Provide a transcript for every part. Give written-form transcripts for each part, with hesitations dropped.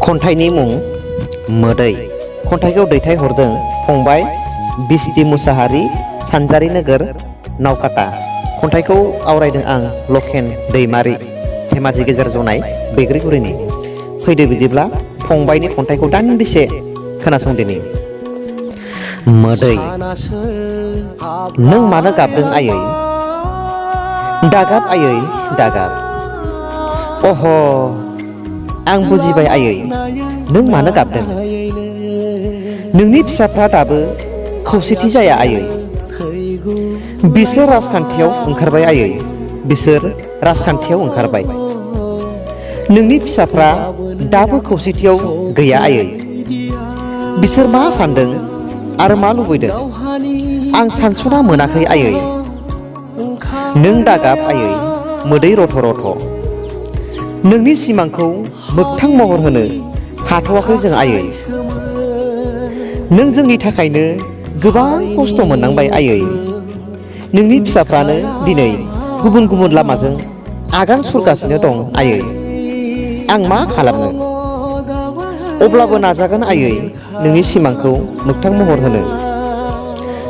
खन्थाइनि मुं मोदै। खन्थाइखौ दैथायहरदों फंबाय बिस्ति मुसाहारि, सानजारि नोगोर, नावकाटा। खन्थाइखौ आवरायदों आं लखेन दैमारि, धेमाजि गेजेर जनाय बैग्रिगुरिनि। फैदो बिदिब्ला फंबायनि खन्थाइखौ दान्दिसे खोनासंदिनि। मोदै। नों मानो गाबदों आयै? दागाब आयै दागाब। अह, आं बुजिबाय आयै, नों मानो गाबदों। नोंनि फिसाफ्रा दाबो खौसेथि जाया आयै। बिसोर राजखान्थियाव ओंखारबाय आयै, बिसोर राजखान्थियाव ओंखारबाय। नोंनि फिसाफ्रा दाबो खौसेथियाव गैया आयै। बिसोर मा सान्दों आरो मा लुबैदों आं सानस'ना मोनाखै आयै। नों दागाब आयै मोदै रथ' रथ'। नोंनि सिमांखौ मोगथां महर होनो हाथ'वाखै जों आयै। नों जोंनि थाखायनो गोबां खस्थ' मोननांबाय आयै। नोंनि फिसाफ्रानो दिनै गुबुन गुबुन लामाजों आगान सुरगासिनो दं आयै। आं मा खालामनो? अब्लाबो नाजागोन आयै नोंनि सिमांखौ मोगथां महर होनो।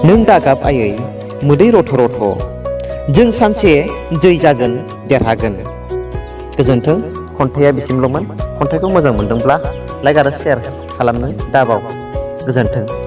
नों दागाब आयै मोदै रथ' रथ'। जों सानसे जै जागोन, देरहागोन। गोजोन्थों। खन्थाइया बिसिमल'मोन। खन्थाइखौ मोजां मोनदोंब्ला लाइक आरो शेयार खालामनो दाबाव। गोजोन्थों।